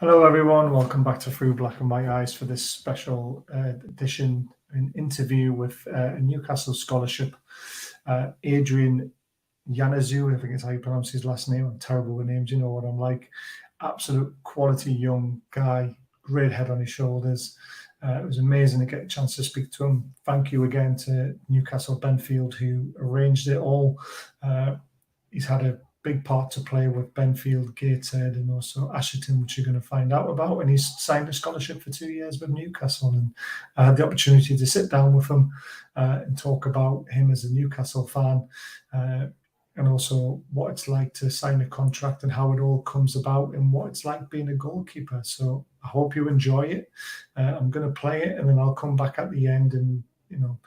Hello, everyone. Welcome back to Through Black and White Eyes for this special edition, an interview with a Newcastle scholarship, Adrian Janusz. I think it's how you pronounce his last name. I'm terrible with names. You know what I'm like. Absolute quality young guy, great head on his shoulders. It was amazing to get a chance to speak to him. Thank you again to Newcastle Benfield, who arranged it all. He's had a big part to play with Benfield, Gateshead, and also Ashington, which you're going to find out about. And he's signed a scholarship for 2 years with Newcastle. And I had the opportunity to sit down with him and talk about him as a Newcastle fan, and also what it's like to sign a contract and how it all comes about and what it's like being a goalkeeper. So I hope you enjoy it. I'm going to play it and then I'll come back at the end and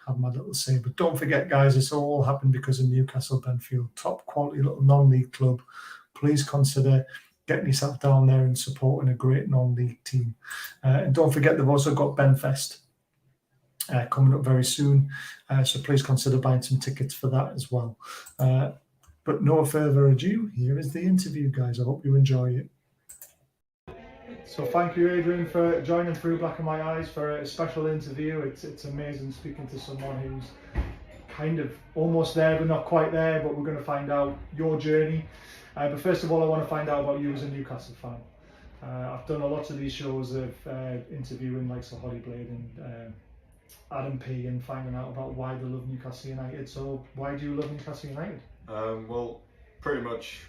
have my little say. But don't forget, guys, it's all happened because of Newcastle Benfield, top quality little non-league club. Please consider getting yourself down there and supporting a great non-league team. And don't forget, they've also got Benfest coming up very soon. So please consider buying some tickets for that as well. But no further ado, here is the interview, guys. I hope you enjoy it. So thank you, Adrian, for joining Through Black and White Eyes for a special interview. It's amazing speaking to someone who's kind of almost there but not quite there, but we're going to find out your journey. But first of all, I want to find out about you as a Newcastle fan. I've done a lot of these shows of interviewing like Sir Holly Blade and Adam P and finding out about why they love Newcastle United. So why do you love Newcastle United? Well, pretty much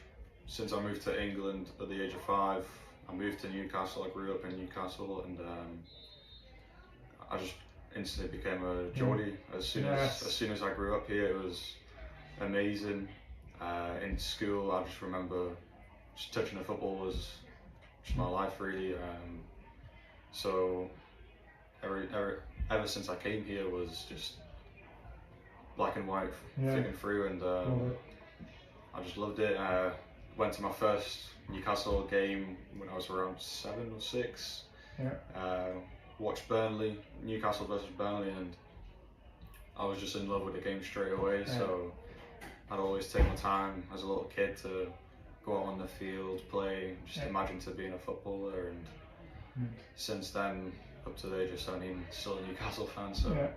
since I moved to England at the age of 5, I moved to Newcastle. I grew up in Newcastle, and I just instantly became a Geordie. As soon as I grew up here, it was amazing. In school, I just remember just touching the football was just my life, really. So ever since I came here was just black and white, flicking through, and I just loved it. Went to my first Newcastle game when I was around 7 or 6. Watched Burnley, Newcastle versus Burnley, and I was just in love with the game straight away. So I'd always take my time as a little kid to go out on the field, play, just imagine to being a footballer. And since then, up to the age of 17, still a Newcastle fan. So.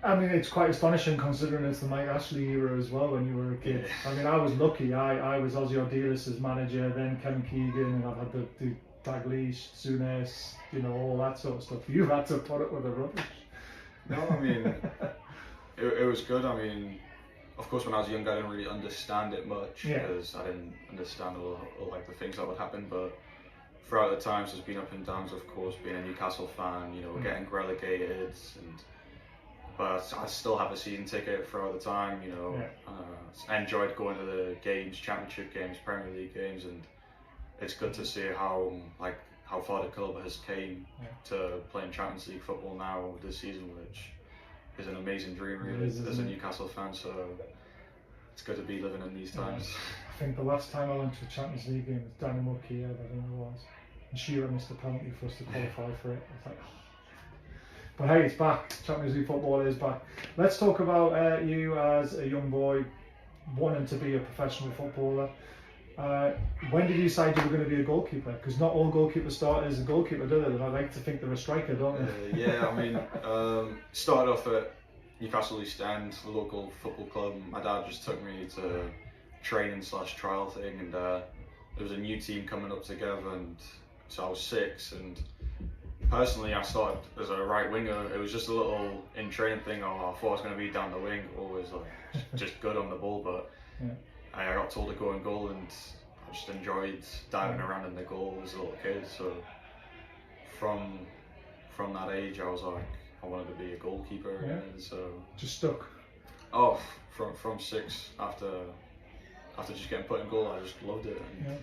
I mean, it's quite astonishing considering it's the Mike Ashley era as well when you were a kid. I mean, I was lucky. I was Ozzy Ordilis as manager, then Kevin Keegan, and I've had the Dalglish, Souness, all that sort of stuff. You had to put up with the rubbish. No, I mean, it was good. I mean, of course, when I was younger, I didn't really understand it much because I didn't understand all like the things that would happen. But throughout the times, there's been up and downs. Of course, being a Newcastle fan, getting relegated but I still have a season ticket throughout the time, I enjoyed going to the games, Championship games, Premier League games, and it's good to see how far the club has came to playing Champions League football now this season, which is an amazing dream really as a Newcastle fan, so it's good to be living in these times. I think the last time I went to a Champions League game was Dynamo Kiev, I think it was, and Shearer missed a penalty for us to qualify for it. I was like, But hey, it's back. Champions League football is back. Let's talk about you as a young boy wanting to be a professional footballer. When did you decide you were going to be a goalkeeper? Because not all goalkeepers start as a goalkeeper, do they? I like to think they're a striker, don't they? I mean, started off at Newcastle East End, the local football club. My dad just took me to training/trial thing, and there was a new team coming up together, and so I was 6, and personally, I started as a right winger. It was just a little in training thing. I thought I was going to be down the wing, always just good on the ball. But I got told to go in goal, and I just enjoyed diving around in the goal as a little kid. So from that age, I was like, I wanted to be a goalkeeper. And so just stuck. Oh, from 6 after just getting put in goal, I just loved it. And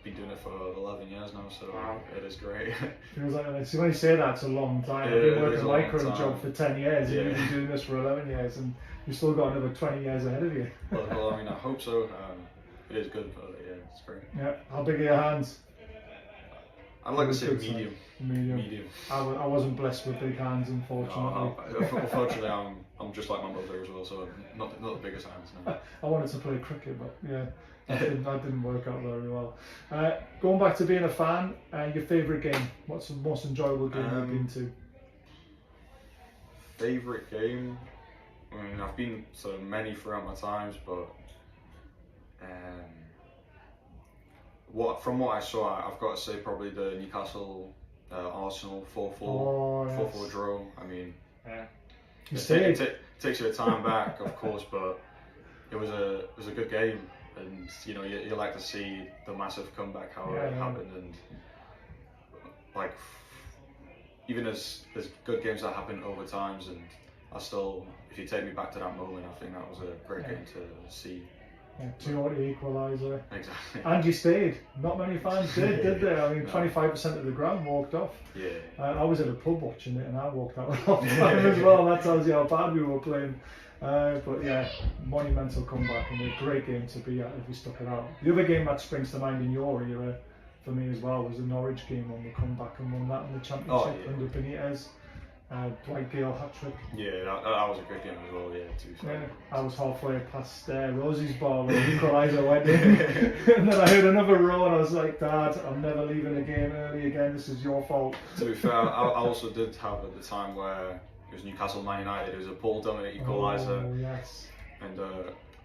been doing it for 11 years now, so it is great. Feels like see, when you say that, it's a long time. I've been working my current job for 10 years, and you've been doing this for 11 years, and you've still got another 20 years ahead of you. Well, I mean, I hope so. It is good, but it's great. Yeah. How big are your hands? I'd like to say medium. Medium. I wasn't blessed with big hands, unfortunately. Unfortunately, I'm just like my brother as well, so not the biggest hands. No. I wanted to play cricket, but yeah, that didn't work out very well. Going back to being a fan, your favourite game? What's the most enjoyable game you've been to? Favourite game? I mean, I've been to many throughout my times, but from what I saw, I've got to say probably the Newcastle Arsenal 4-4 4-4 draw. I mean, yeah. It takes you a time back, of course, but it was a good game, and you know you like to see the massive comeback how it happened, and like even as good games that happen over times, and I still, if you take me back to that moment, I think that was a great game to see. Yeah, 2-0 equaliser. Exactly. And you stayed. Not many fans did they? I mean, 25% of the ground walked off. Yeah. I was in a pub watching it, and I walked out a lot of time as well. That tells you how bad we were playing. But yeah, monumental comeback and a great game to be at if we stuck it out. The other game that springs to mind in your era, for me as well, was the Norwich game when we come back and won that in the Championship under Benitez. Dwight Gale hat-trick. Yeah, that was a good game as well, yeah, to be fair. Yeah, I was halfway past Rosie's ball when the equaliser went in. And then I heard another row and I was like, Dad, I'm never leaving the game early again, this is your fault. To be fair, I also did have at the time where it was Newcastle Man United, it was a Paul Dummett equaliser. Oh, yes. And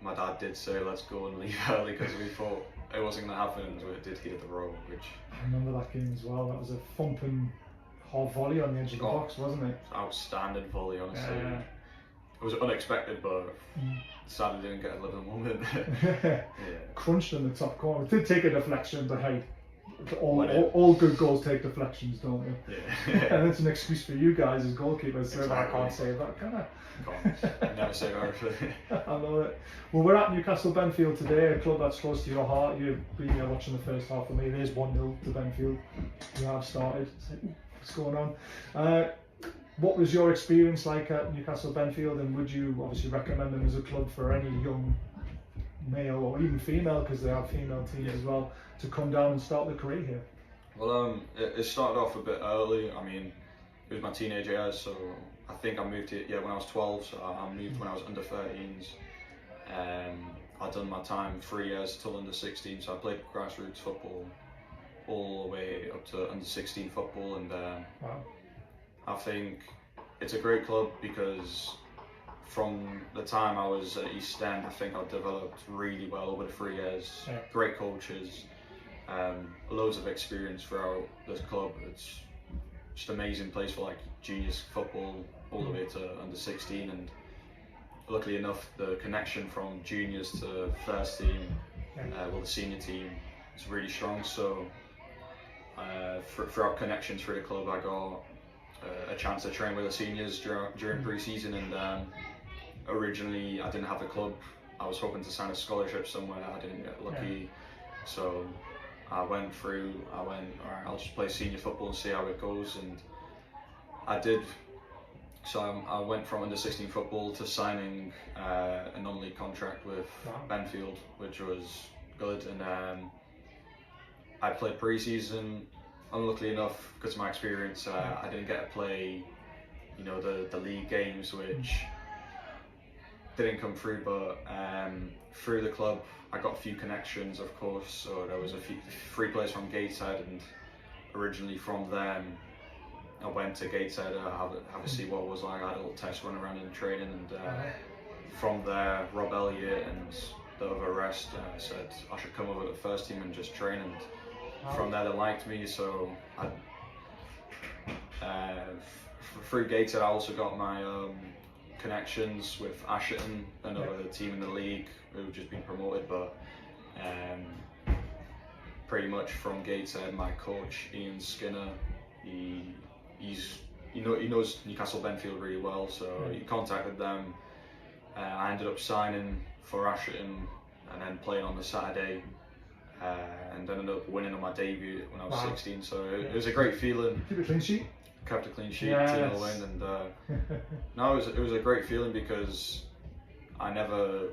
my dad did say, let's go and leave early because we thought it wasn't going to happen, and it did hit the row, which... I remember that game as well, that was a thumping hard volley on the edge of the box, wasn't it? Outstanding volley, honestly. It was unexpected, but sadly didn't get a living moment. Yeah. Crunched in the top corner. It did take a deflection, but hey, all good goals take deflections, don't they? Yeah. And it's an excuse for you guys as goalkeepers, so Exactly. I can't say that, can I? Can't. Never say everything. I love it. Well, we're at Newcastle Benfield today, a club that's close to your heart. You've been here watching the first half of me. There's 1-0 to Benfield. You have started. What's going on? What was your experience like at Newcastle Benfield, and would you obviously recommend them as a club for any young male or even female, because they have female teams as well, to come down and start their career here? Well, it started off a bit early. I mean, it was my teenage years, so I think I moved here when I was 12, so I moved when I was under 13s. I'd done my time 3 years till under 16, so I played grassroots football all the way up to under 16 football, and Wow. I think it's a great club because from the time I was at East End, I think I've developed really well over the 3 years. Yeah. Great coaches, loads of experience throughout this club. It's just an amazing place for like juniors football all the way to under 16, and luckily enough the connection from juniors to first team, the senior team, is really strong. So for our connections through the club, I got a chance to train with the seniors during pre-season, and originally I didn't have a club. I was hoping to sign a scholarship somewhere. I didn't get lucky, so I went, alright, I'll just play senior football and see how it goes, and I did. So I went from under 16 football to signing a non-league contract with Benfield, which was good, and I played pre-season. Unluckily enough, because of my experience, I didn't get to play, the league games, which didn't come through. But through the club, I got a few connections, of course. So there was a few free players from Gateshead, and originally from them, I went to Gateshead to have a see what it was like. I had a little test run around in training, and from there, Rob Elliott and the other rest said I should come over to the first team and just train, and from there they liked me. So through Gateshead I also got my connections with Asherton, another team in the league who've just been promoted, but pretty much from Gateshead, my coach Ian Skinner, he knows Newcastle Benfield really well, so he contacted them. I ended up signing for Asherton and then playing on the Saturday, and ended up winning on my debut when I was 16. So it was a great feeling. Keep a clean sheet. Kept a clean sheet, 2-0 win, and no, it was a great feeling because I never,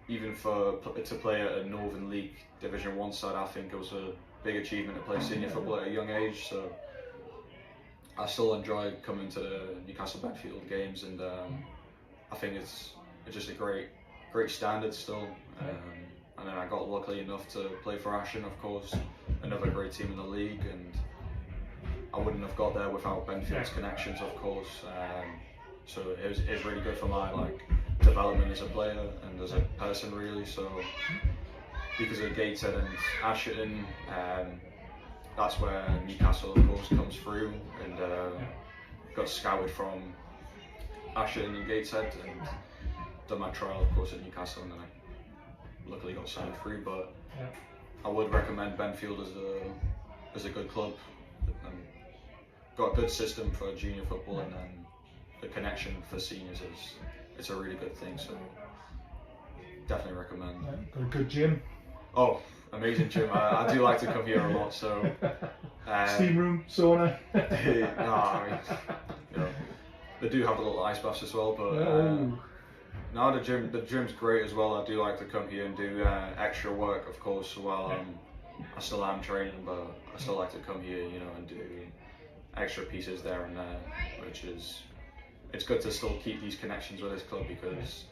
even to play at a Northern League Division 1 side, I think it was a big achievement to play senior football at a young age. So I still enjoy coming to the Newcastle Benfield games, and I think it's just a great standard still. And then I got lucky enough to play for Ashton, of course, another great team in the league, and I wouldn't have got there without Benfield's connections, of course. So it was really good for my development as a player and as a person, really. So because of Gateshead and Ashton, that's where Newcastle, of course, comes through, and got scouted from Ashton and Gateshead, and done my trial, of course, at Newcastle, and then I luckily got signed through. But I would recommend Benfield as a good club, and got a good system for junior football, and then the connection for seniors it's a really good thing. So definitely recommend. Got a good gym. Oh, amazing gym. I do like to come here a lot. So steam room, sauna. No, I mean, they do have the little ice baths as well, but no, the gym's great as well. I do like to come here and do extra work, of course, while I still am training, but I still like to come here, and do extra pieces there and there, which is, it's good to still keep these connections with this club, because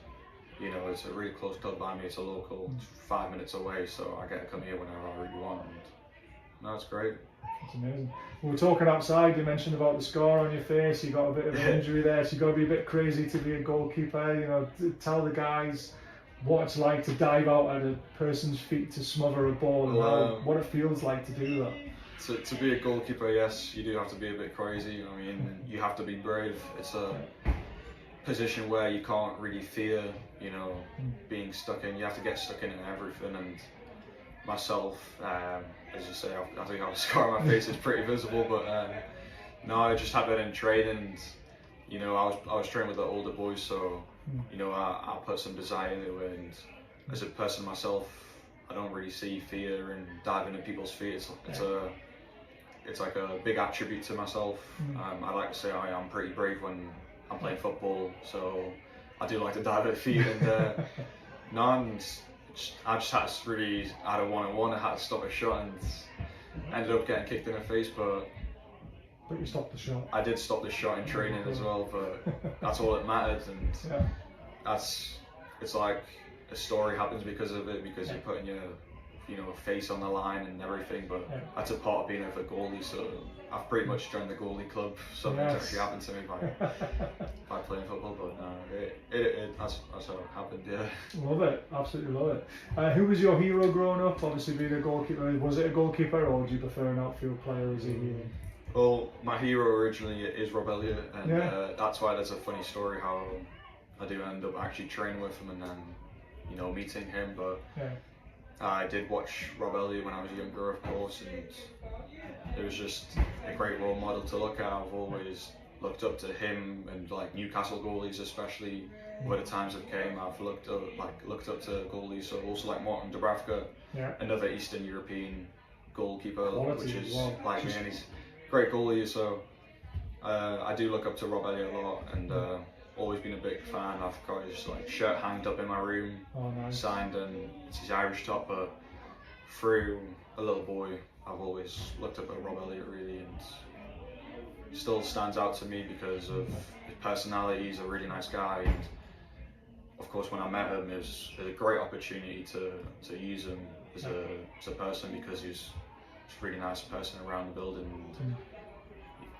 it's a really close club by me. It's a local, it's 5 minutes away, so I get to come here whenever I really want. And no, it's great. It's amazing. We were talking outside, you mentioned about the scar on your face, you got a bit of an injury there, so you've got to be a bit crazy to be a goalkeeper. Tell the guys what it's like to dive out at a person's feet to smother a ball, and what it feels like to do that. To be a goalkeeper, yes, you do have to be a bit crazy. I mean, you have to be brave. It's a position where you can't really fear, being stuck in. You have to get stuck in everything. And myself, as you say, I think I have a scar on my face. It's pretty visible, but no, I just have it in training. And I was training with the older boys, so I put some desire into it. And as a person myself, I don't really see fear in diving in people's feet. It's like a big attribute to myself. I like to say I'm pretty brave when I'm playing football, so I do like to dive at feet. And I just had to really, I had a one-on-one, I had to stop a shot, and ended up getting kicked in the face, but you stopped the shot. I did stop the shot in training as well, but that's all that mattered. And it's like a story happens because of it, because you're putting your face on the line and everything, but that's a part of being a goalie. So I've pretty much joined the goalie club. Something's actually happened to me by playing football, but no, that's how it happened. Love it, absolutely love it. Who was your hero growing up? Obviously being a goalkeeper, was it a goalkeeper, or would you prefer an outfield player as a hero? Well, my hero originally is Rob Elliott, and that's why there's a funny story how I do end up actually training with him and then meeting him. But I did watch Rob Elliott when I was younger, of course, and it was just a great role model to look at. I've always looked up to him, and Newcastle goalies, especially where the times have came. I've looked up to goalies, so also like Martin Dubravka, another Eastern European goalkeeper, which is like me, and he's a great goalie. So I do look up to Rob Elliott a lot, and always been a big fan. I've got his shirt hanged up in my room, signed, and it's his Irish top. But through a little boy, I've always looked up at Rob Elliott, really, and he still stands out to me because of his personality. He's a really nice guy, and of course when I met him, it was a great opportunity to use him as a person, because he's a really nice person around the building. And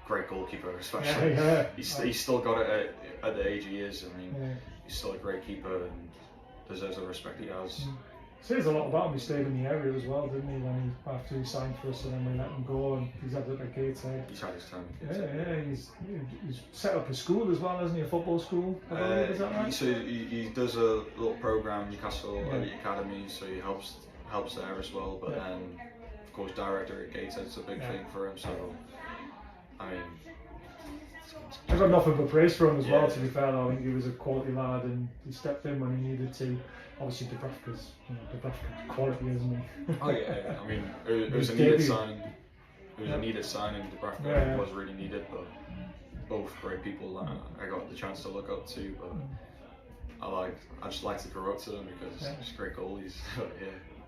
great goalkeeper, especially. He's still got it at the age he is. I mean, he's still a great keeper and deserves the respect he has. Says a lot about him. He stayed in the area as well, didn't he? After he signed for us, and then we let him go, and he's had it at Gateshead. He's had his time. He's set up a school as well, hasn't he? A football school. Is that right? So he does a little program, Newcastle Academy. So he helps there as well. But then, of course, director at Gateshead's a big thing for him. So. I mean, I got nothing but praise for him as well. To be fair, I think he was a quality lad, and he stepped in when he needed to. Obviously, Dubravka's quality, isn't he? Oh yeah. I mean, it was a needed signing. It was a needed signing. Dubravka was really needed, but both great people I got the chance to look up to. But I just like to grow up to them because they're just great goalies.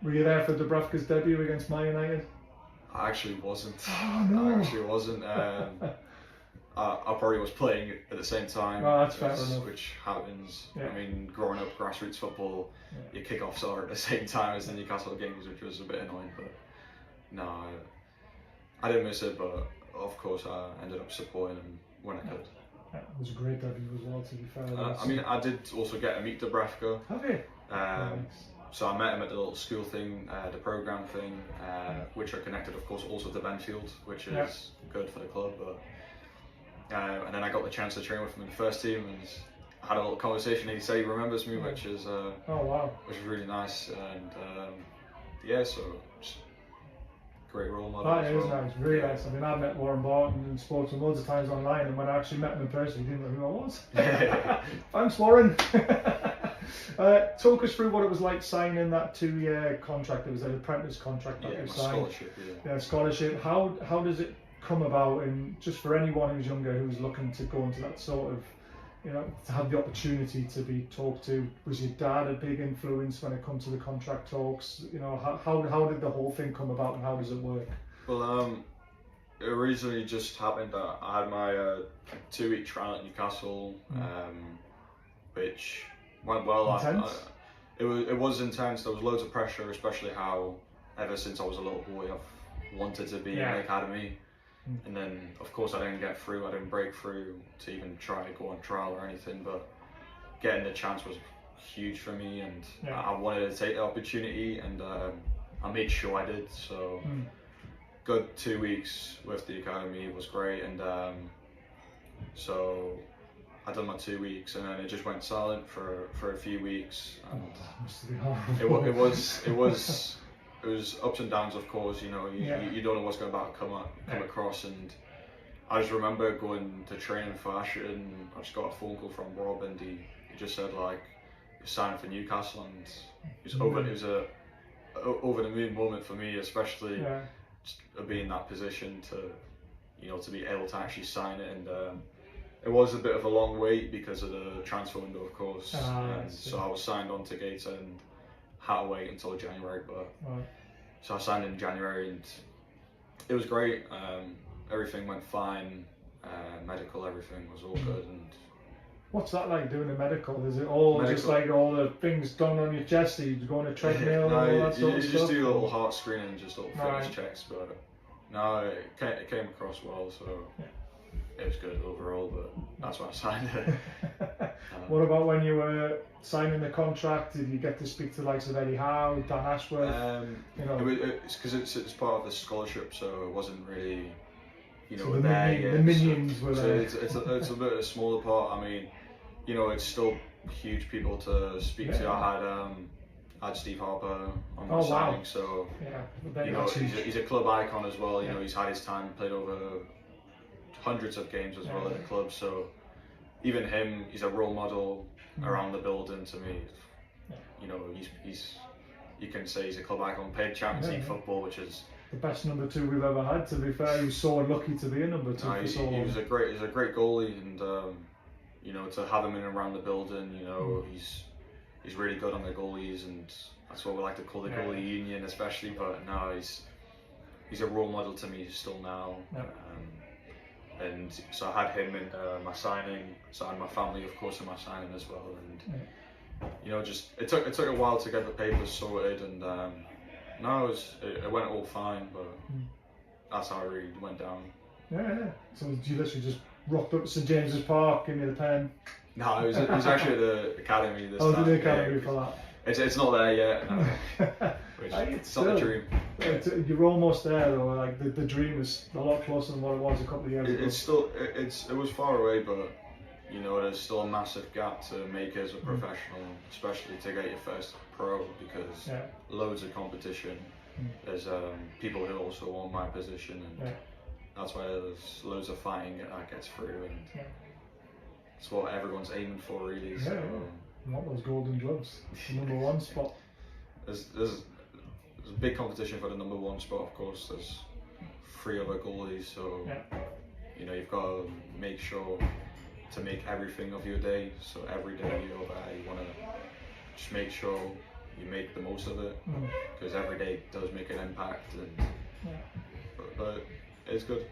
Were you there for Dubravka's debut against Man United? I actually wasn't. Oh no! I actually wasn't. I probably was playing at the same time. Oh, that's fair enough. Which happens. Yeah. I mean, growing up grassroots football, your kickoffs are at the same time as the Newcastle games, which was a bit annoying. But no, I didn't miss it. But of course, I ended up supporting him when I could. Yeah, it was a great debut as well, to be fair. I mean, I did also get to meet Dubravka. Have you? Nice. So I met him at the little school thing, the program thing, which are connected, of course, also to Benfield, which is good for the club. But and then I got the chance to train with him in the first team, and I had a little conversation. He said he remembers me, which is oh wow, which is really nice. And yeah, so just great role model. That is nice, really nice. I mean, I met Warren Barton and spoke to him loads of times online, and when I actually met him in person, he didn't know who I was. Thanks, Warren. Talk us through what it was like signing that 2-year contract. It was an apprentice contract that you signed. Scholarship. Yeah, scholarship. How does it come about? And just for anyone who's younger who's looking to go into that sort of, you know, to have the opportunity to be talked to, was your dad a big influence when it comes to the contract talks? You know, how did the whole thing come about, and how does it work? Well, it originally just happened that I had my 2-week trial at Newcastle, which went well. Intense? It was intense. There was loads of pressure, especially how ever since I was a little boy I've wanted to be in the academy. And then, of course, I didn't get through. I didn't break through to even try to go on trial or anything. But getting the chance was huge for me, and I wanted to take the opportunity, and I made sure I did. So, good 2 weeks with the academy was great, and so I done my 2 weeks, and then it just went silent for a few weeks. And that must have been horrible. It was ups and downs, of course. You know, you don't know what's going to come across, and I just remember going to training for Ashton, and I just got a phone call from Rob, and he just said, like, you're signing for Newcastle, and it was a over the moon moment for me, especially just being in that position to be able to actually sign it. And it was a bit of a long wait because of the transfer window, of course. So I was signed on to Gator and had to wait until January, but so I signed in January, and it was great. Everything went fine. Medical, everything was all good. And what's that like, doing a medical? Is it all just like all the things done on your chest? Are you go on a treadmill and all that sort of stuff? You just do a little heart screening and just little fitness checks, but no, it came across well, so it was good overall, but that's why I signed it. What about when you were signing the contract? Did you get to speak to the likes of Eddie Howe, Dan Ashworth? It's because it's part of the scholarship, so it wasn't really, so the minions were there. So it's a bit of a smaller part. I mean, it's still huge people to speak to. I had Steve Harper on my signing, so he's a club icon as well. He's had his time, played over hundreds of games as well at the club, so even him, he's a role model around the building to me. He's you can say he's a club icon, played Champions League football, which is the best number 2 we've ever had, to be fair. He was so unlucky to be a number 2 for so long. He's a great goalie, and to have him in and around the building, he's really good on the goalies, and that's what we like to call the goalie union, especially. But no, he's a role model to me still now. And so I had him in my signing, signed my family, of course, in my signing as well. And it took a while to get the papers sorted, and no, it went all fine, but that's how it really went down. Yeah. So you literally just rocked up to St James's Park, give me the pen? No, it was actually at the academy this time. The academy for that? It's not there yet. No. It's not the dream. You're almost there though. Like the dream is a lot closer than what it was a couple of years ago. It was far away, but there's still a massive gap to make as a professional, especially to get your first pro, because loads of competition. There's people who also want my position, and that's why there's loads of fighting that gets through, and it's what everyone's aiming for, really. So. Want those golden gloves, the number 1 spot. There's a big competition for the number 1 spot, of course. There's 3 other goalies, so you've got to make sure to make everything of your day. So every day you're there, you want to just make sure you make the most of it, because every day does make an impact. And but it's good.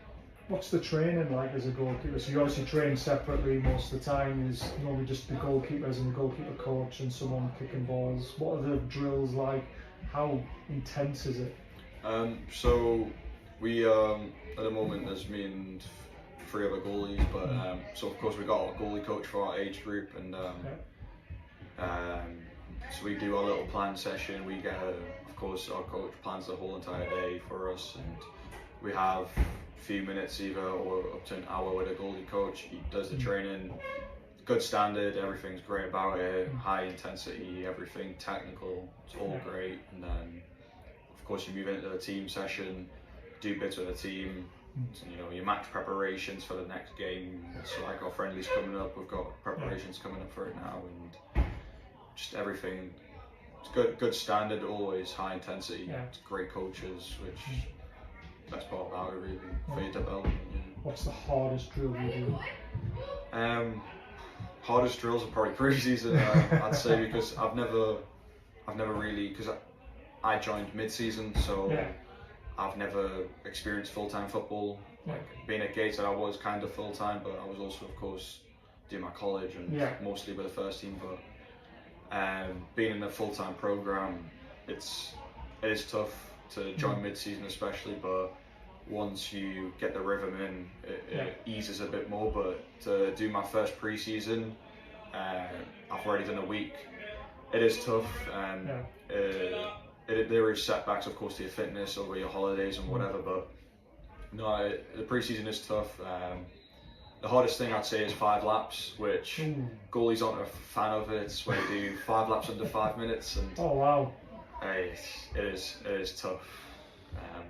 What's the training like as a goalkeeper? So you obviously train separately most of the time. Is normally just the goalkeepers and the goalkeeper coach and someone kicking balls. What are the drills like? How intense is it? So we at the moment there's me and three other goalies, but so of course we got a goalie coach for our age group, and so we do our little plan session. We get of course our coach plans the whole entire day for us, and we have a few minutes either or up to an hour with a goalie coach. He does the training, good standard, everything's great about it, high intensity, everything technical, it's all great. And then of course you move into the team session, do bits with the team, so, you know, your match preparations for the next game. So like our friendlies coming up, we've got preparations coming up for it now, and just everything. It's good standard, always high intensity. It's great coaches, which best part about it really for your development. What's the hardest drill you do? Hardest drills are probably pre-season, I'd say, because I've never really, because I joined mid-season, so I've never experienced full-time football. Like being at Gates, I was kind of full-time, but I was also, of course, doing my college and mostly with the first team. But being in a full-time program, it is tough to join mid-season, especially. But once you get the rhythm in, it eases a bit more. But to do my first pre-season, I've already done a week. It is tough. There is setbacks, of course, to your fitness over your holidays and whatever, but no, the pre-season is tough. The hardest thing I'd say is 5 laps, which goalies aren't a fan of it. It's where you do 5 laps under 5 minutes, and oh wow, it is tough.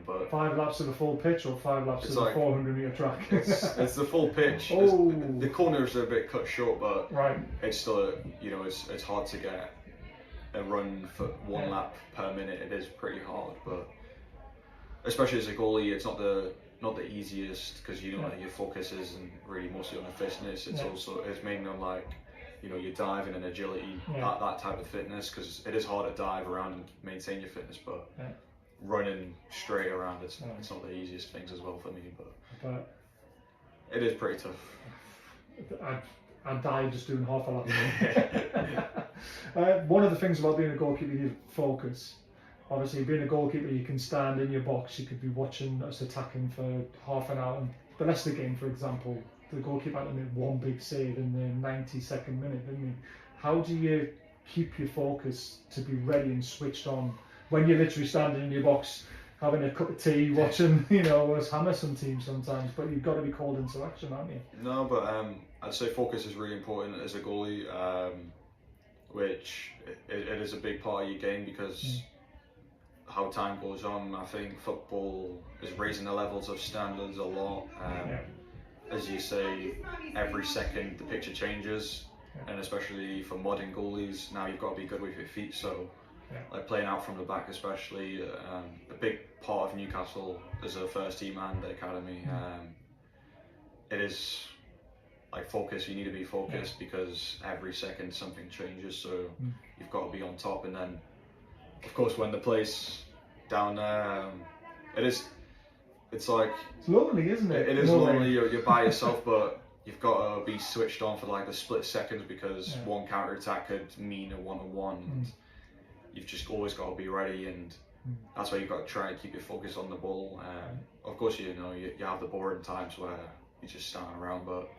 But 5 laps of the full pitch or 5 laps of the 400-meter track? it's the full pitch. The corners are a bit cut short, but it's still it's hard to get a run for 1 lap per minute. It is pretty hard, but especially as a goalie, it's not the easiest, because you know your focus isn't really mostly on the fitness. It's mainly on, like, you know, your diving and agility, that type of fitness, because it is hard to dive around and maintain your fitness, but running straight around, it's not the easiest things as well for me, but it is pretty tough. I'd die just doing half a lap. One of the things about being a goalkeeper, you focus. Obviously, being a goalkeeper, you can stand in your box, you could be watching us attacking for half an hour, and the rest of the game, for example, the goalkeeper had to make one big save in the 92nd minute, didn't he? How do you keep your focus to be ready and switched on when you're literally standing in your box, having a cup of tea, watching, you know, us hammer some teams sometimes, but you've got to be called into action, aren't you? No, but I'd say focus is really important as a goalie, which it is a big part of your game, because how time goes on, I think football is raising the levels of standards a lot. As you say, every second the picture changes, and especially for modern goalies, now you've got to be good with your feet. So, like playing out from the back, especially, a big part of Newcastle as a first team and the academy. It is like focus. You need to be focused because every second something changes. So you've got to be on top, and then, of course, when the place down there, it's like, it's lonely, isn't it? It is lonely. You're by yourself, but you've got to be switched on for like the split seconds, because one counter attack could mean a 1-on-1. And you've just always got to be ready, and that's why you've got to try and keep your focus on the ball. Of course, you have the boring times where you just stand around, but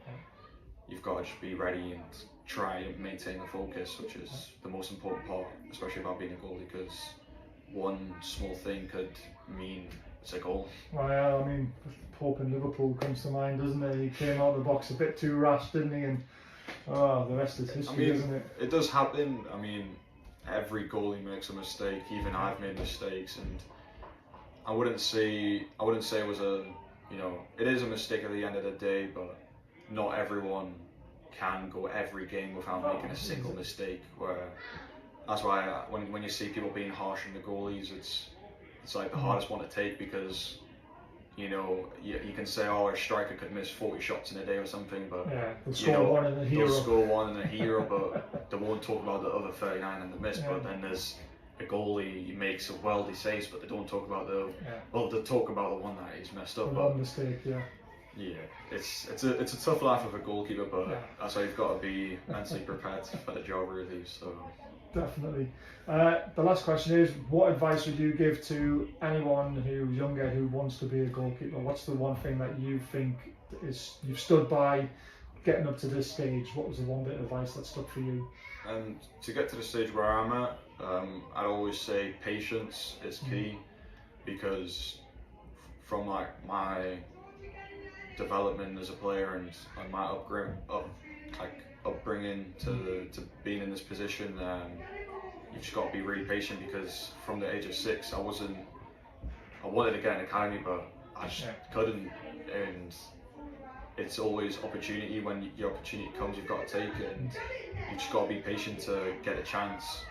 you've got to just be ready and try and maintain the focus, which is the most important part, especially about being a goalie, because one small thing could mean it's a goal. Well, yeah, I mean, Pope in Liverpool comes to mind, doesn't it? He came out of the box a bit too rash, didn't he? And the rest is history, isn't it? It does happen. I mean, every goalie makes a mistake. Even I've made mistakes, and I wouldn't say it was it is a mistake at the end of the day, but not everyone can go every game without making a single mistake. That's why when you see people being harsh on the goalies, it's like the hardest one to take, because you can say, oh, a striker could miss 40 shots in a day or something, but they'll score one and a hero. They'll score one and a hero, but they won't talk about the other 39 and the miss. But then there's a goalie, he makes a worldly saves, but they don't talk about they'll talk about the one that he's messed up. One mistake, Yeah, it's a tough life of a goalkeeper, but that's how you've got to be mentally prepared for the job, really. So definitely. The last question is, what advice would you give to anyone who's younger who wants to be a goalkeeper? What's the one thing that you think is you've stood by getting up to this stage? What was the one bit of advice that stuck for you? And to get to the stage where I'm at, I'd always say patience is key, because from like my development as a player and my upbringing to being in this position, you've just got to be really patient, because from the age of 6 I wanted to get an academy, but I just couldn't. And it's always opportunity. When your opportunity comes, you've got to take it, and you just got to be patient to get a chance.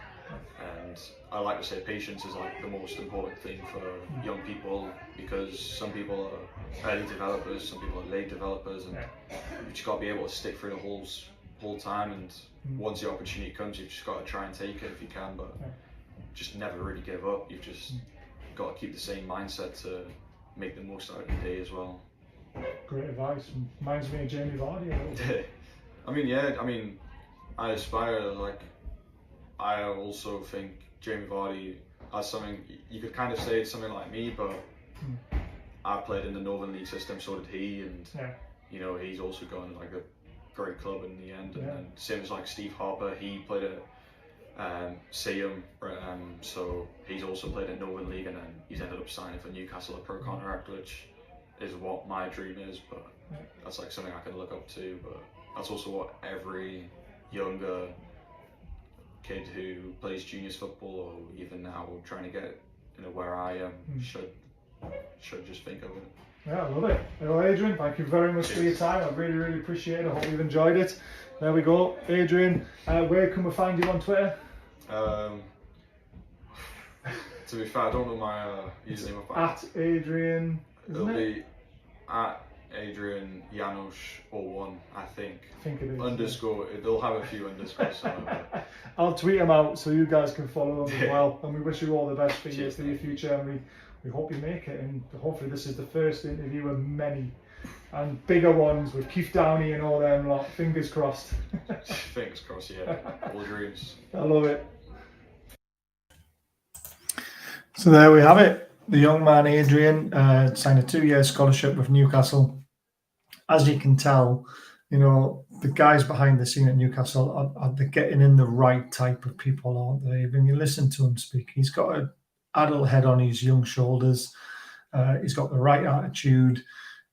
And I like to say patience is like the most important thing for young people, because some people are early developers, some people are late developers, and you just got to be able to stick through the whole time. And once the opportunity comes, you've just got to try and take it if you can, but just never really give up. You've just got to keep the same mindset to make the most out of the day as well. Great advice. Reminds me of Jamie Vardy a little bit. I mean, I aspire, like, I also think Jamie Vardy has something, you could kind of say it's something like me, but I played in the Northern League system, so did he, and you know, he's also gone like a great club in the end. And same as like Steve Harper, he played at Seaham, so he's also played in Northern League, and then he's ended up signing for Newcastle a pro contract, which is what my dream is. But that's like something I can look up to. But that's also what every younger kid who plays juniors football, or even now trying to get where I am, should just think of it. Yeah, I love it. Well, Adrian, thank you very much for your time. I really appreciate it. I hope you've enjoyed it. There we go. Adrian, where can we find you on Twitter? To be fair, I don't know my username. At Adrian, it'll be at Adrian Janusz 01, I think. I think it is. Underscore, they'll have a few underscores. I'll tweet them out so you guys can follow them as well. And we wish you all the best for your future. And we hope you make it. And hopefully this is the first interview of many and bigger ones with Keith Downey and all them lot. Fingers crossed. Fingers crossed, yeah. All dreams. I love it. So there we have it. The young man Adrian signed a 2-year scholarship with Newcastle. As you can tell, the guys behind the scene at Newcastle are they're getting in the right type of people, aren't they? When you listen to him speak, he's got an adult head on his young shoulders. He's got the right attitude.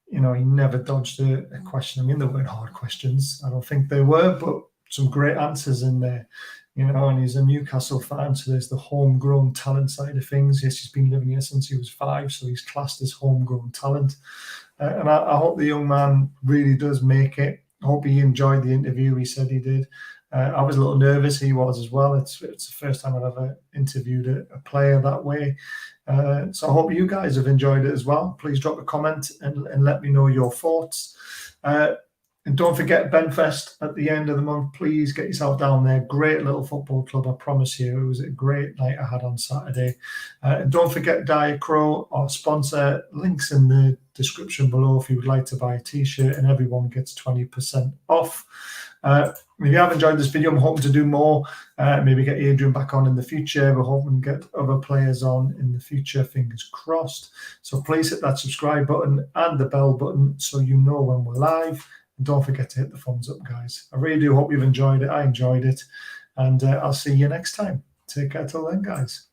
He never dodged a question. I mean, they weren't hard questions. I don't think they were, but some great answers in there. And he's a Newcastle fan, so there's the homegrown talent side of things. Yes, he's been living here since he was 5, so he's classed as homegrown talent. And I hope the young man really does make it. I hope he enjoyed the interview. He said he did. I was a little nervous. He was as well. It's the first time I've ever interviewed a player that way. So I hope you guys have enjoyed it as well. Please drop a comment and let me know your thoughts. And don't forget Benfest at the end of the month. Please get yourself down there. Great little football club, I promise you. It was a great night I had on Saturday. And don't forget Diet Crow, our sponsor. Links in the description below if you would like to buy a t-shirt, and everyone gets 20% off. If you have enjoyed this video, I'm hoping to do more. Maybe get Adrian back on in the future. We're hoping to get other players on in the future, fingers crossed. So please hit that subscribe button and the bell button so you know when we're live. And don't forget to hit the thumbs up, guys. I really do hope you've enjoyed it. I enjoyed it. And I'll see you next time. Take care till then, guys.